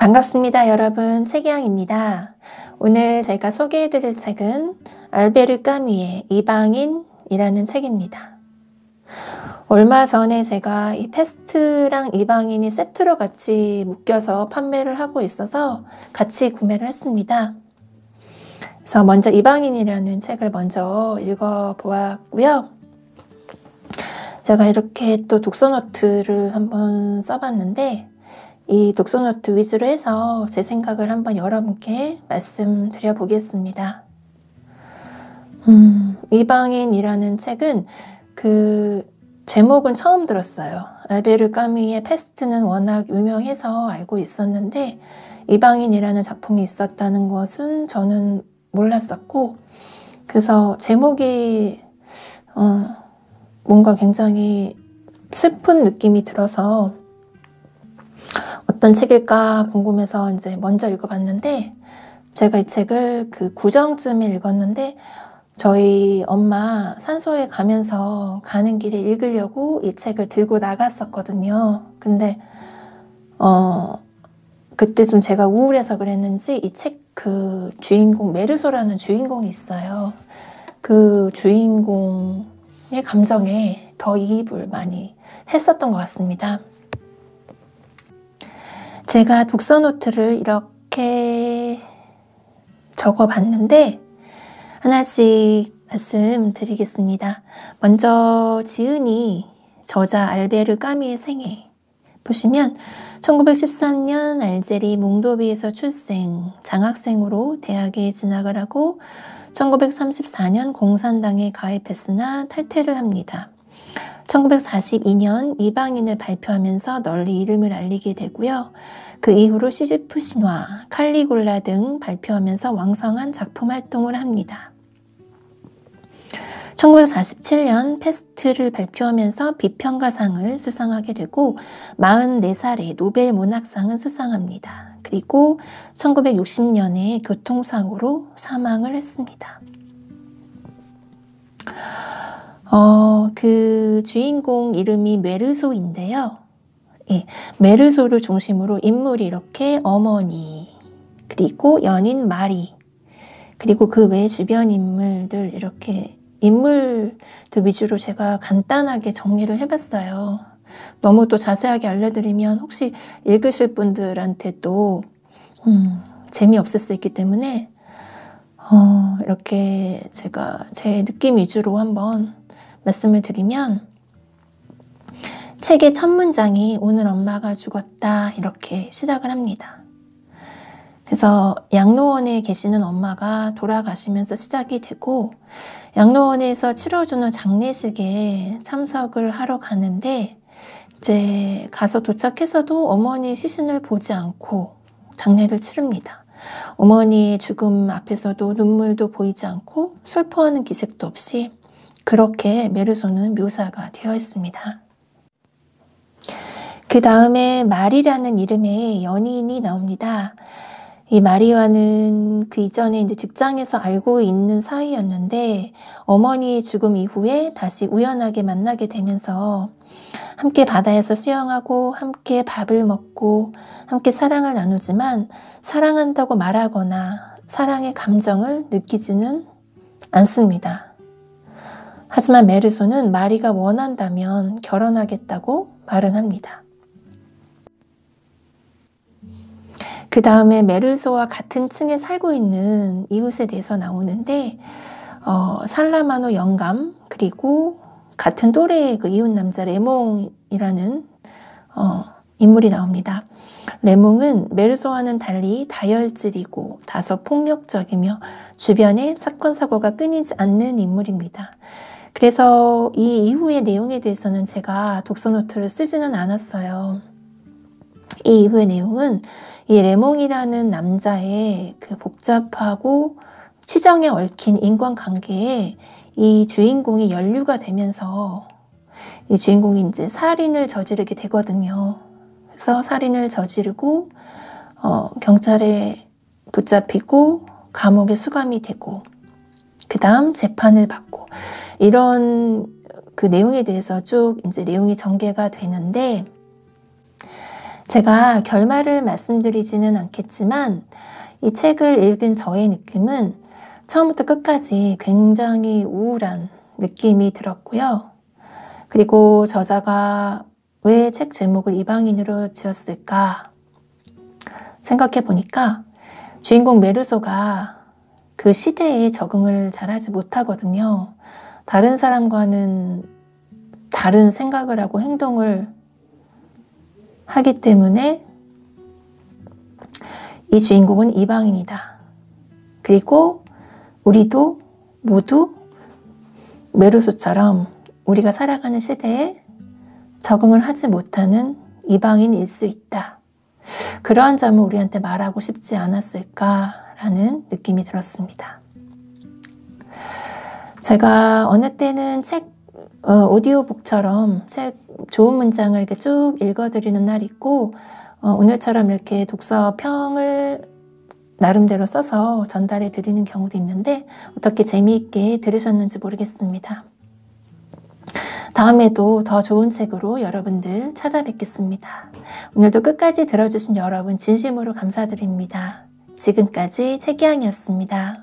반갑습니다, 여러분. 최기영입니다. 오늘 제가 소개해드릴 책은 알베르 까뮈의 이방인이라는 책입니다. 얼마 전에 제가 이 패스트랑 이방인이 세트로 같이 묶여서 판매를 하고 있어서 같이 구매를 했습니다. 그래서 먼저 이방인이라는 책을 먼저 읽어보았고요. 제가 이렇게 또 독서노트를 한번 써봤는데 이 독서노트 위주로 해서 제 생각을 한번 여러분께 말씀드려 보겠습니다. 이방인이라는 책은 그 제목은 처음 들었어요. 알베르 까뮈의 패스트는 워낙 유명해서 알고 있었는데 이방인이라는 작품이 있었다는 것은 저는 몰랐었고, 그래서 제목이 뭔가 굉장히 슬픈 느낌이 들어서 어떤 책일까 궁금해서 이제 먼저 읽어봤는데, 제가 이 책을 그 구정쯤에 읽었는데 저희 엄마 산소에 가면서 가는 길에 읽으려고 이 책을 들고 나갔었거든요. 근데 그때 좀 제가 우울해서 그랬는지 이 책 그 주인공 메르소라는 주인공이 있어요. 그 주인공의 감정에 더 이입을 많이 했었던 것 같습니다. 제가 독서노트를 이렇게 적어봤는데 하나씩 말씀드리겠습니다. 먼저 지은이 저자 알베르 까뮈의 생애 보시면 1913년 알제리 몽도비에서 출생, 장학생으로 대학에 진학을 하고 1934년 공산당에 가입했으나 탈퇴를 합니다. 1942년 이방인을 발표하면서 널리 이름을 알리게 되고요. 그 이후로 시지프 신화, 칼리굴라 등 발표하면서 왕성한 작품 활동을 합니다. 1947년 패스트를 발표하면서 비평가상을 수상하게 되고 44살에 노벨 문학상을 수상합니다. 그리고 1960년에 교통사고로 사망을 했습니다. 그 주인공 이름이 메르소인데요. 예, 메르소를 중심으로 인물이 이렇게 어머니, 그리고 연인 마리, 그리고 그 외 주변 인물들 이렇게 인물들 위주로 제가 간단하게 정리를 해봤어요. 너무 또 자세하게 알려드리면 혹시 읽으실 분들한테 또 재미없을 수 있기 때문에 이렇게 제가 제 느낌 위주로 한번 말씀을 드리면, 책의 첫 문장이 오늘 엄마가 죽었다 이렇게 시작을 합니다. 그래서 양로원에 계시는 엄마가 돌아가시면서 시작이 되고 양로원에서 치러주는 장례식에 참석을 하러 가는데 이제 가서 도착해서도 어머니의 시신을 보지 않고 장례를 치릅니다. 어머니의 죽음 앞에서도 눈물도 보이지 않고 슬퍼하는 기색도 없이 그렇게 메르소는 묘사가 되어 있습니다. 그 다음에 마리라는 이름의 연인이 나옵니다. 이 마리와는 그 이전에 이제 직장에서 알고 있는 사이였는데 어머니의 죽음 이후에 다시 우연하게 만나게 되면서 함께 바다에서 수영하고 함께 밥을 먹고 함께 사랑을 나누지만 사랑한다고 말하거나 사랑의 감정을 느끼지는 않습니다. 하지만 메르소는 마리가 원한다면 결혼하겠다고 말은 합니다. 그 다음에 메르소와 같은 층에 살고 있는 이웃에 대해서 나오는데 살라마노 영감, 그리고 같은 또래의 그 이웃 남자 레몽이라는 인물이 나옵니다. 레몽은 메르소와는 달리 다혈질이고 다소 폭력적이며 주변에 사건 사고가 끊이지 않는 인물입니다. 그래서 이 이후의 내용에 대해서는 제가 독서노트를 쓰지는 않았어요. 이 이후의 내용은 이 레몽이라는 남자의 그 복잡하고 치정에 얽힌 인간관계에 이 주인공이 연루가 되면서 이 주인공이 이제 살인을 저지르게 되거든요. 그래서 살인을 저지르고 경찰에 붙잡히고 감옥에 수감이 되고 그 다음 재판을 받고 이런 그 내용에 대해서 쭉 이제 내용이 전개가 되는데, 제가 결말을 말씀드리지는 않겠지만 이 책을 읽은 저의 느낌은 처음부터 끝까지 굉장히 우울한 느낌이 들었고요. 그리고 저자가 왜 책 제목을 이방인으로 지었을까 생각해 보니까 주인공 메르소가 그 시대에 적응을 잘하지 못하거든요. 다른 사람과는 다른 생각을 하고 행동을 하기 때문에 이 주인공은 이방인이다. 그리고 우리도 모두 메르소처럼 우리가 살아가는 시대에 적응을 하지 못하는 이방인일 수 있다. 그러한 점을 우리한테 말하고 싶지 않았을까라는 느낌이 들었습니다. 제가 어느 때는 책 오디오북처럼 책 좋은 문장을 이렇게 쭉 읽어드리는 날이 있고 오늘처럼 이렇게 독서평을 나름대로 써서 전달해 드리는 경우도 있는데 어떻게 재미있게 들으셨는지 모르겠습니다. 다음에도 더 좋은 책으로 여러분들 찾아뵙겠습니다. 오늘도 끝까지 들어주신 여러분 진심으로 감사드립니다. 지금까지 책이양이었습니다.